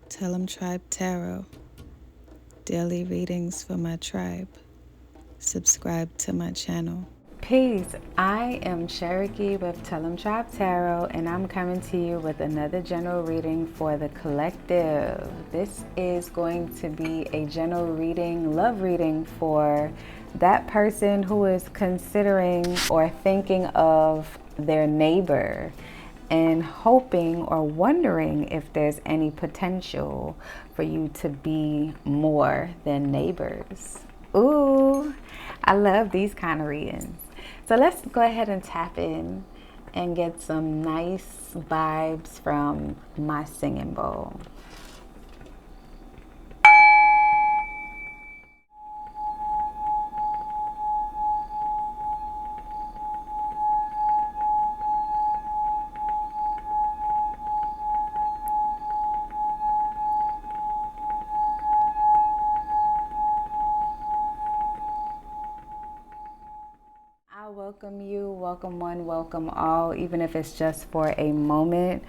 Tellemtribe Tarot, daily readings for my tribe. Subscribe to my channel. Peace. I am Cherokee with Tellemtribe Tarot, and I'm coming to you with another general reading for the collective. This is going to be a general reading, love reading for that person who is considering or thinking of their neighbor and hoping or wondering if there's any potential for you to be more than neighbors. Ooh, I love these kind of readings. So let's go ahead and tap in and get some nice vibes from my singing bowl. I welcome you, welcome one, welcome all, even if it's just for a moment.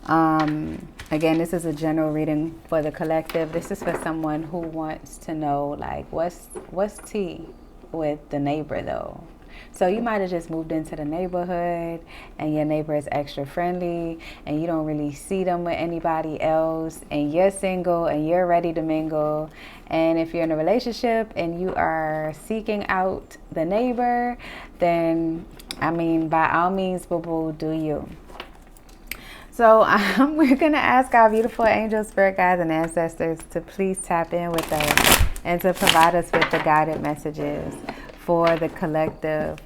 Again, this is a general reading for the collective. This is for someone who wants to know, like, what's tea with the neighbor, though. So you might have just moved into the neighborhood and your neighbor is extra friendly and you don't really see them with anybody else, and you're single and you're ready to mingle. And if you're in a relationship and you are seeking out the neighbor, then, I mean, by all means, boo-boo, do you. So we're going to ask our beautiful angels, spirit guides, and ancestors to please tap in with us and to provide us with the guided messages for the collective,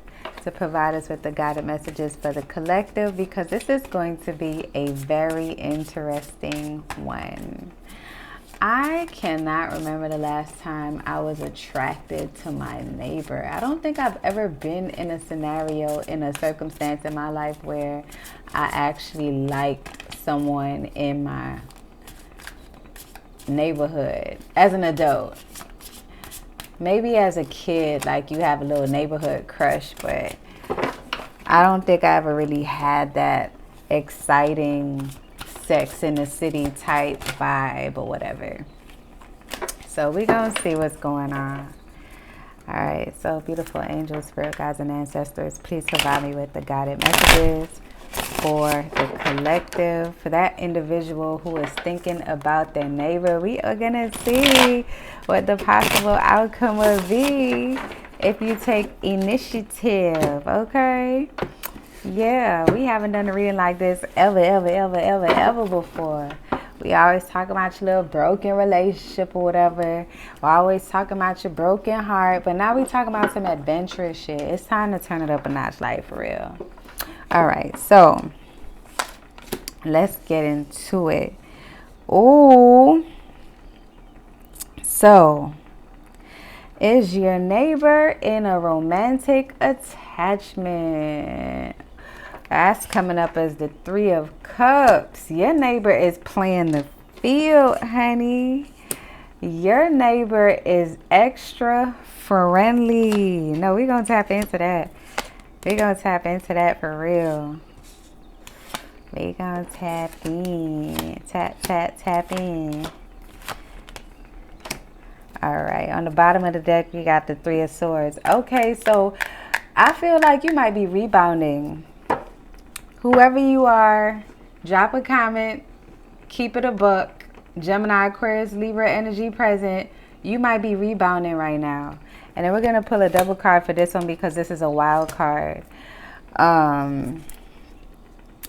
to provide us with the guided messages for the collective, because this is going to be a very interesting one. I cannot remember the last time I was attracted to my neighbor. I don't think I've ever been in a scenario, in a circumstance in my life where I actually like someone in my neighborhood as an adult. Maybe as a kid, like, you have a little neighborhood crush, but I don't think I ever really had that exciting Sex in the City type vibe or whatever. So we're gonna see what's going on. All right, so beautiful angels, spirit guides, and ancestors, please provide me with the guided messages for the collective, for that individual who is thinking about their neighbor. We are gonna see what the possible outcome will be if you take initiative. Okay. Yeah, we haven't done a reading like this ever before. We always talk about your little broken relationship or whatever. We're always talking about your broken heart. But now we talking about some adventurous shit. It's time to turn it up a notch, like, for real. All right, so let's get into it. Ooh. So, is your neighbor in a romantic attachment? That's coming up as the Three of Cups. Your neighbor is playing the field, honey. Your neighbor is extra friendly. No, we're going to tap into that. We're going to tap into that for real. We're going to tap in. Tap in. All right. On the bottom of the deck, we got the Three of Swords. Okay, so I feel like you might be rebounding. Whoever you are, drop a comment, keep it a buck. Gemini, Aquarius, Libra energy present. You might be rebounding right now. And then we're going to pull a double card for this one because this is a wild card. Yeah,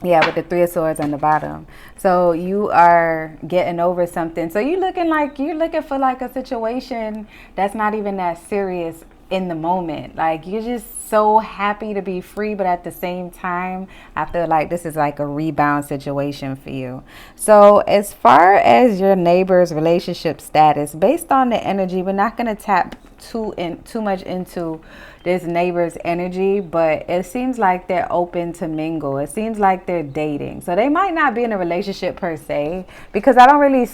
with the Three of Swords on the bottom. So you are getting over something. So you're looking for like a situation that's not even that serious in the moment. Like, you're just so happy to be free, but at the same time, I feel like this is like a rebound situation for you. So as far as your neighbor's relationship status, based on the energy, we're not going to tap too much into this neighbor's energy, but it seems like they're open to mingle. It seems like they're dating. So they might not be in a relationship per se, because I don't really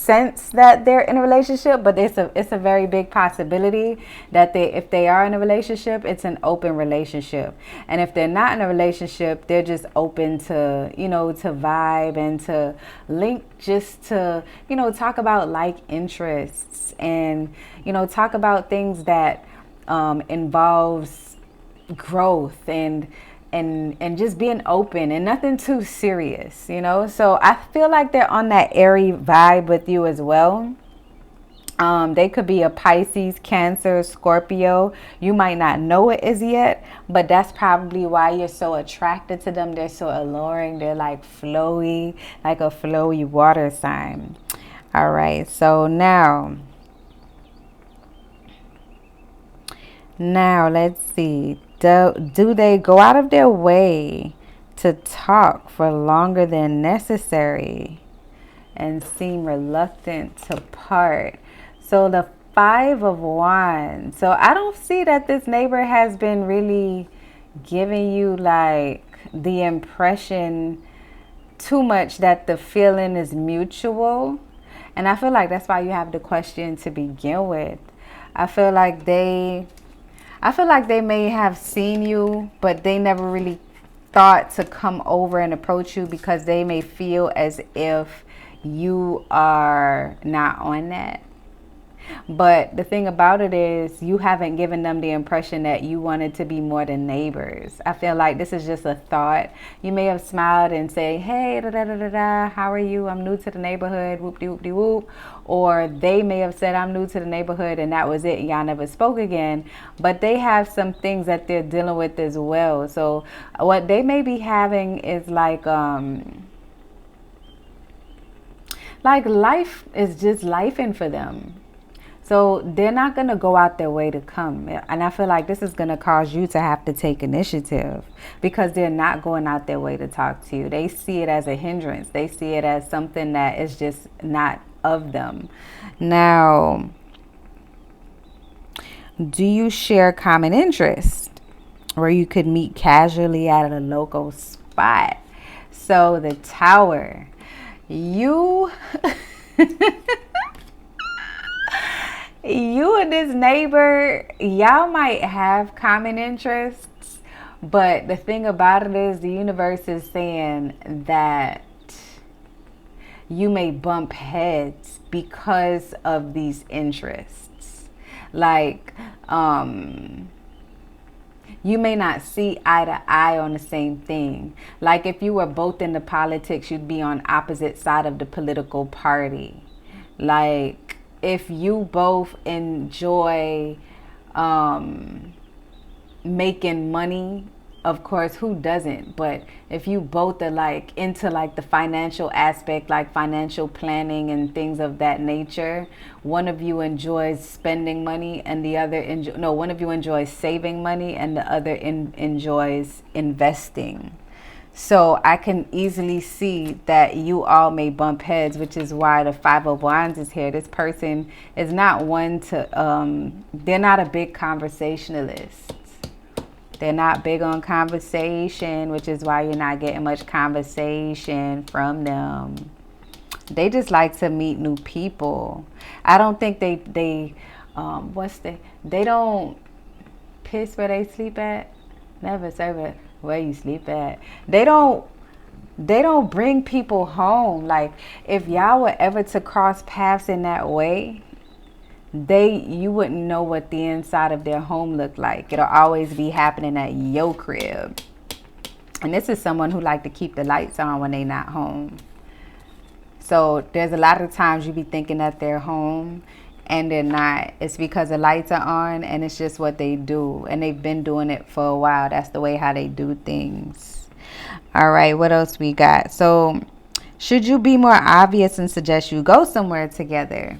sense that they're in a relationship, but it's a very big possibility that if they are in a relationship, it's an open relationship. And if they're not in a relationship, they're just open to, to vibe and to link, just to, talk about like interests and, talk about things that involves growth and just being open and nothing too serious, So I feel like they're on that airy vibe with you as well. They could be a Pisces, Cancer, Scorpio. You might not know it as yet, but that's probably why you're so attracted to them. They're so alluring. They're like flowy, like a flowy water sign. All right, so now let's see. Do they go out of their way to talk for longer than necessary and seem reluctant to part? So the 5 of Wands. So I don't see that this neighbor has been really giving you like the impression too much that the feeling is mutual. And I feel like that's why you have the question to begin with. I feel like they may have seen you, but they never really thought to come over and approach you because they may feel as if you are not on that. But the thing about it is you haven't given them the impression that you wanted to be more than neighbors. I feel like this is just a thought. You may have smiled and say, hey, da da da da da, how are you? I'm new to the neighborhood, whoop de whoop de whoop. Or they may have said, I'm new to the neighborhood, and that was it. Y'all never spoke again. But they have some things that they're dealing with as well. So what they may be having is like life is just lifing for them. So they're not going to go out their way to come. And I feel like this is going to cause you to have to take initiative because they're not going out their way to talk to you. They see it as a hindrance. They see it as something that is just not of them. Now, do you share common interest where you could meet casually at a local spot? So the Tower, you... You and this neighbor, y'all might have common interests, but the thing about it is the universe is saying that you may bump heads because of these interests. Like, you may not see eye to eye on the same thing. Like if you were both into politics, you'd be on opposite side of the political party. Like, if you both enjoy making money, of course, who doesn't? But if you both are like into like the financial aspect, like financial planning and things of that nature, one of you enjoys spending money and the other one of you enjoys saving money and the other enjoys investing. So I can easily see that you all may bump heads, which is why the 5 of Wands is here. This person is not one to, they're not a big conversationalist. They're not big on conversation, which is why you're not getting much conversation from them. They just like to meet new people. I don't think they don't piss where they sleep at. Never serve it where you sleep at. They don't bring people home. Like if y'all were ever to cross paths in that way, you wouldn't know what the inside of their home looked like. It'll always be happening at your crib. And this is someone who like to keep the lights on when they not home. So there's a lot of times you be thinking that they're home and they're not. It's because the lights are on and it's just what they do. And they've been doing it for a while. That's the way how they do things. All right, what else we got? So should you be more obvious and suggest you go somewhere together?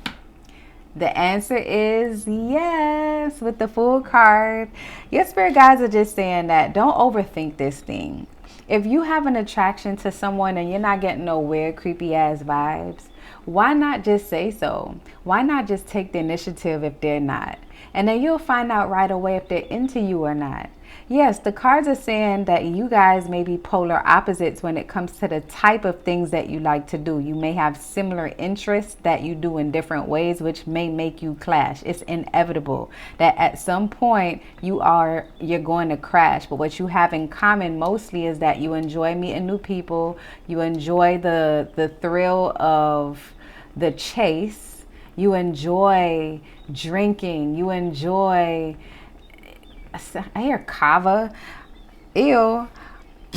The answer is yes, with the Fool card. Your spirit guides are just saying that don't overthink this thing. If you have an attraction to someone and you're not getting no weird, creepy ass vibes, why not just say so? Why not just take the initiative if they're not? And then you'll find out right away if they're into you or not. Yes, the cards are saying that you guys may be polar opposites when it comes to the type of things that you like to do. You may have similar interests that you do in different ways, which may make you clash. It's inevitable that at some point you're going to crash. But what you have in common mostly is that you enjoy meeting new people. You enjoy the thrill of the chase. You enjoy drinking. You enjoy, I hear kava, ew,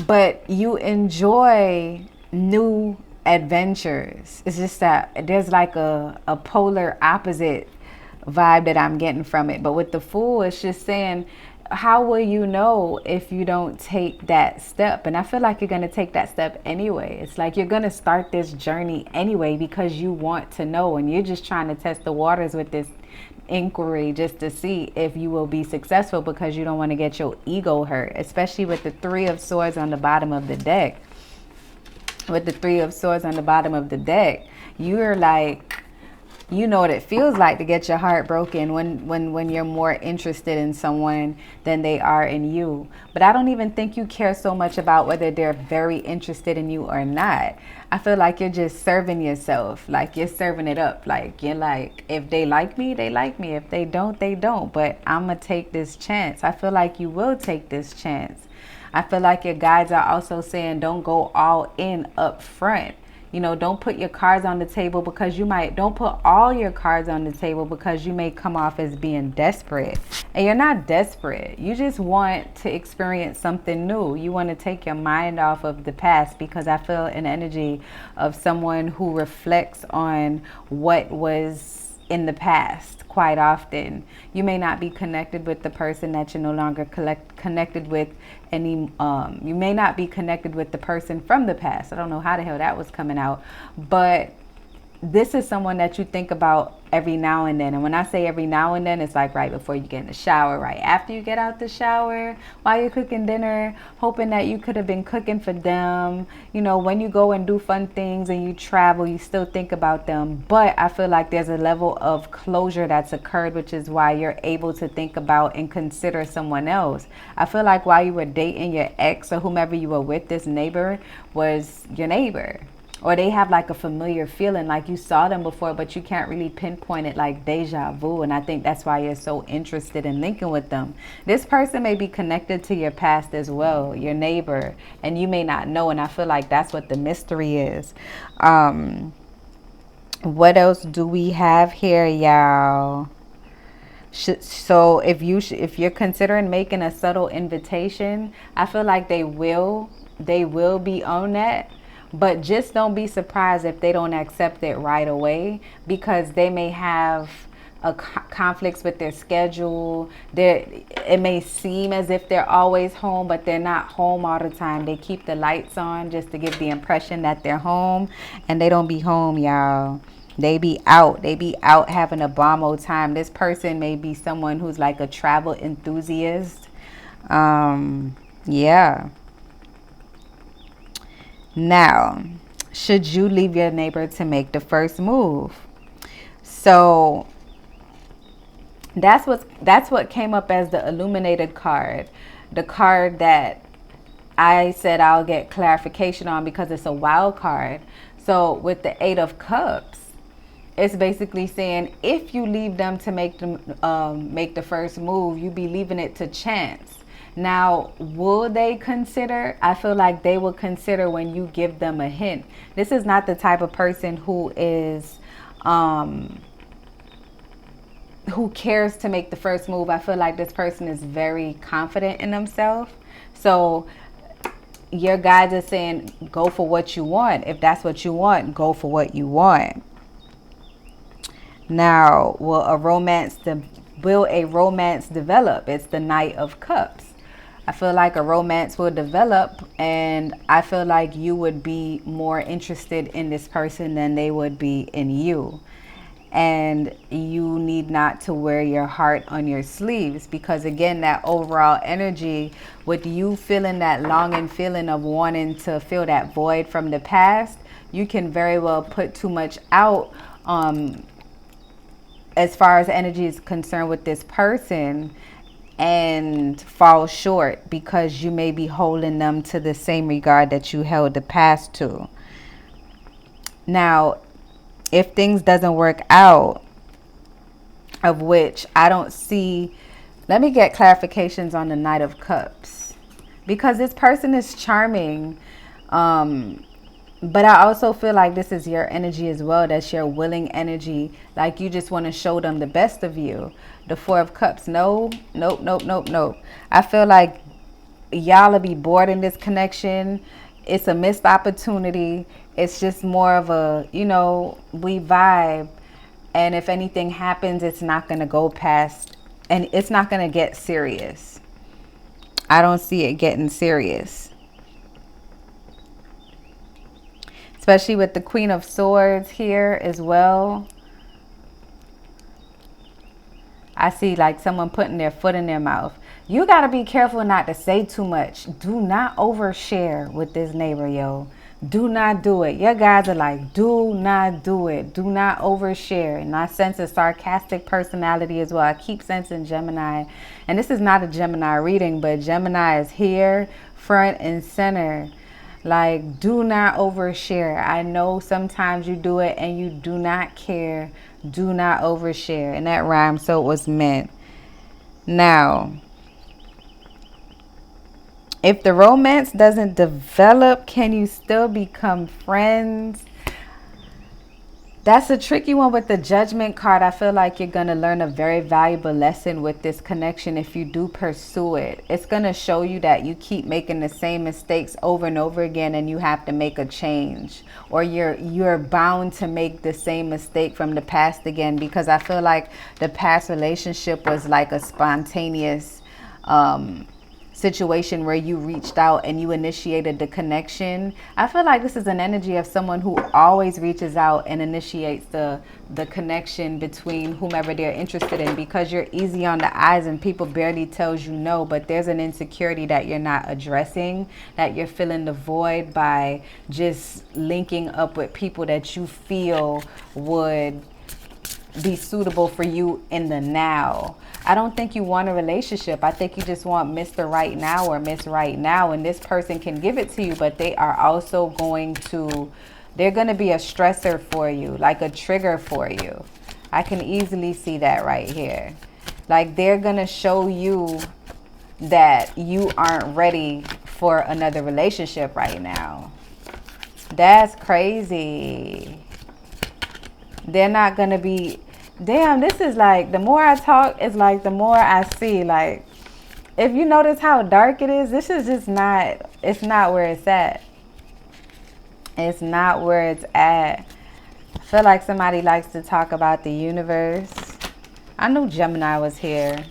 but you enjoy new adventures. It's just that there's like a polar opposite vibe that I'm getting from it. But with the Fool, it's just saying, how will you know if you don't take that step? And I feel like you're going to take that step anyway. It's like you're going to start this journey anyway because you want to know, and you're just trying to test the waters with this inquiry just to see if you will be successful, because you don't want to get your ego hurt, especially with the Three of Swords on the bottom of the deck. With the Three of Swords on the bottom of the deck, you're like, you know what it feels like to get your heart broken when you're more interested in someone than they are in you. But I don't even think you care so much about whether they're very interested in you or not. I feel like you're just serving yourself, like you're serving it up. Like you're like, if they like me, they like me. If they don't, they don't. But I'm going to take this chance. I feel like you will take this chance. I feel like your guides are also saying don't go all in up front. You know, don't put your cards on the table because don't put all your cards on the table because you may come off as being desperate. And you're not desperate. You just want to experience something new. You want to take your mind off of the past, because I feel an energy of someone who reflects on what was in the past quite often. You may not be connected with the person that you're no longer connected with you may not be connected with the person from the past. I don't know how the hell that was coming out, but this is someone that you think about every now and then. And when I say every now and then, it's like right before you get in the shower, right after you get out the shower, while you're cooking dinner, hoping that you could have been cooking for them. You know, when you go and do fun things and you travel, you still think about them. But I feel like there's a level of closure that's occurred, which is why you're able to think about and consider someone else. I feel like while you were dating your ex or whomever you were with, this neighbor was your neighbor. Or they have like a familiar feeling, like you saw them before, but you can't really pinpoint it, like deja vu. And I think that's why you're so interested in linking with them. This person may be connected to your past as well, your neighbor, and you may not know. And I feel like that's what the mystery is. What else do we have here, y'all? So if you're considering making a subtle invitation, I feel like they will be on that. But just don't be surprised if they don't accept it right away, because they may have conflicts with their schedule. It may seem as if they're always home, but they're not home all the time. They keep the lights on just to give the impression that they're home, and they don't be home, y'all. They be out. They be out having a bomb old time. This person may be someone who's like a travel enthusiast. Yeah. Now, should you leave your neighbor to make the first move? So that's what came up as the illuminated card. The card that I said I'll get clarification on because it's a wild card. So with the Eight of Cups, it's basically saying if you leave them to make the first move, you be leaving it to chance. Now, will they consider? I feel like they will consider when you give them a hint. This is not the type of person who is, who cares to make the first move. I feel like this person is very confident in themselves. So your guides are saying, go for what you want. If that's what you want, go for what you want. Now, will a romance develop? It's the Knight of Cups. I feel like a romance will develop, and I feel like you would be more interested in this person than they would be in you. And you need not to wear your heart on your sleeves, because again, that overall energy with you feeling that longing feeling of wanting to fill that void from the past, you can very well put too much out as far as energy is concerned with this person, and fall short because you may be holding them to the same regard that you held the past to. Now, if things doesn't work out, of which I don't see, let me get clarifications on the Knight of Cups, because this person is charming, but I also feel like this is your energy as well. That's your willing energy. Like you just want to show them the best of you. The Four of Cups. No, nope, nope, nope, nope. I feel like y'all will be bored in this connection. It's a missed opportunity. It's just more of a, we vibe. And if anything happens, it's not going to go past, and it's not going to get serious. I don't see it getting serious. Especially with the Queen of Swords here as well. I see like someone putting their foot in their mouth. You got to be careful not to say too much. Do not overshare with this neighbor, yo. Do not do it. Your guys are like, do not do it. Do not overshare. And I sense a sarcastic personality as well. I keep sensing Gemini. And this is not a Gemini reading, but Gemini is here, front and center. Like, do not overshare. I know sometimes you do it and you do not care. Do not overshare. And that rhymes, so it was meant. Now, if the romance doesn't develop, can you still become friends? That's a tricky one with the Judgment card. I feel like you're going to learn a very valuable lesson with this connection if you do pursue it. It's going to show you that you keep making the same mistakes over and over again, and you have to make a change, or you're bound to make the same mistake from the past again, because I feel like the past relationship was like a spontaneous situation where you reached out and you initiated the connection. I feel like this is an energy of someone who always reaches out and initiates the connection between whomever they're interested in, because you're easy on the eyes and people barely tells you no, but there's an insecurity that you're not addressing, that you're filling the void by just linking up with people that you feel would be suitable for you in the now. I don't think you want a relationship. I think you just want Mr. Right Now or Miss Right Now, and this person can give it to you, but they are also they're going to be a stressor for you, like a trigger for you. I can easily see that right here. Like they're going to show you that you aren't ready for another relationship right now. That's crazy. They're not going to be, damn, this is like, the more I talk, it's like the more I see. Like, if you notice how dark it is, this is just not, it's not where it's at. It's not where it's at. I feel like somebody likes to talk about the universe. I knew Gemini was here.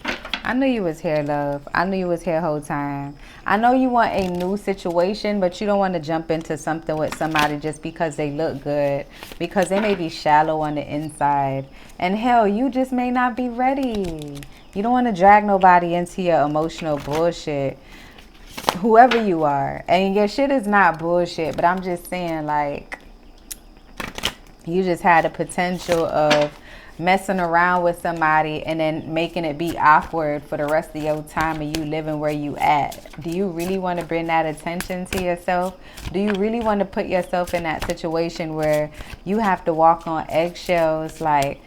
I knew you was here, love. I knew you was here the whole time. I know you want a new situation, but you don't want to jump into something with somebody just because they look good, because they may be shallow on the inside. And hell, you just may not be ready. You don't want to drag nobody into your emotional bullshit, whoever you are. And your shit is not bullshit, but I'm just saying, like, you just had a potential of messing around with somebody and then making it be awkward for the rest of your time and you living where you at. Do you really want to bring that attention to yourself? Do you really want to put yourself in that situation where you have to walk on eggshells, like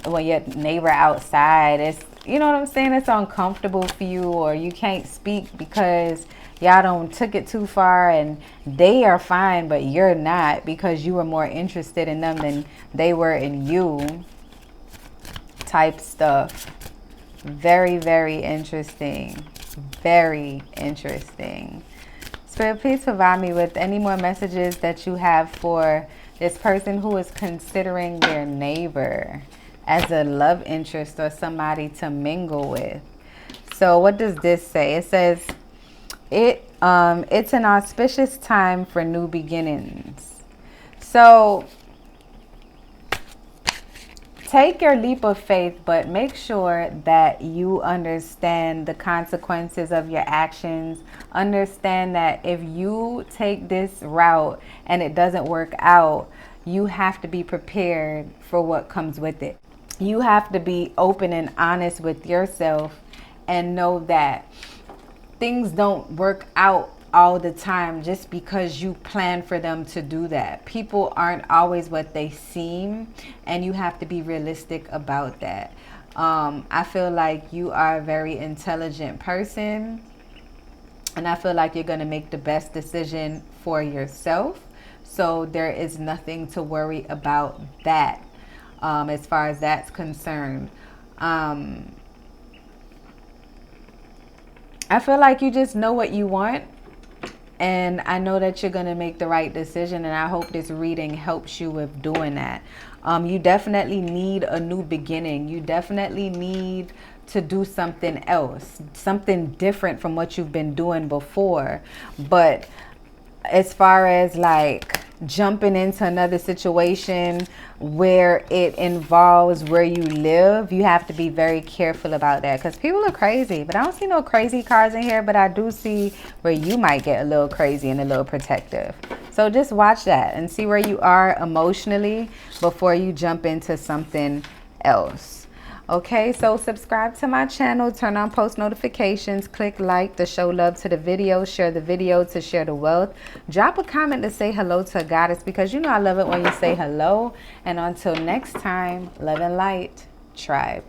when your neighbor outside, it's, you know what I'm saying, it's uncomfortable for you, or you can't speak because y'all don't took it too far and they are fine but you're not, because you were more interested in them than they were in you, type stuff. Very, very interesting. Very interesting. Spirit, please provide me with any more messages that you have for this person who is considering their neighbor as a love interest or somebody to mingle with. So what does this say? It says it's an auspicious time for new beginnings. So take your leap of faith, but make sure that you understand the consequences of your actions. Understand that if you take this route and it doesn't work out, you have to be prepared for what comes with it. you have to be open and honest with yourself and know that things don't work out all the time just because you plan for them to do that. People aren't always what they seem, and you have to be realistic about that. I feel like you are a very intelligent person, and I feel like you're going to make the best decision for yourself. So there is nothing to worry about that, as far as that's concerned. I feel like you just know what you want, and I know that you're going to make the right decision, and I hope this reading helps you with doing that. You definitely need a new beginning. You definitely need to do something else, something different from what you've been doing before. But as far as like jumping into another situation where it involves where you live, you have to be very careful about that, because people are crazy. But I don't see no crazy cards in here, but I do see where you might get a little crazy and a little protective. So just watch that and see where you are emotionally before you jump into something else. Okay, so subscribe to my channel, turn on post notifications, click like to show love to the video, share the video to share the wealth. Drop a comment to say hello to a goddess, because you know I love it when you say hello. And until next time, love and light, tribe.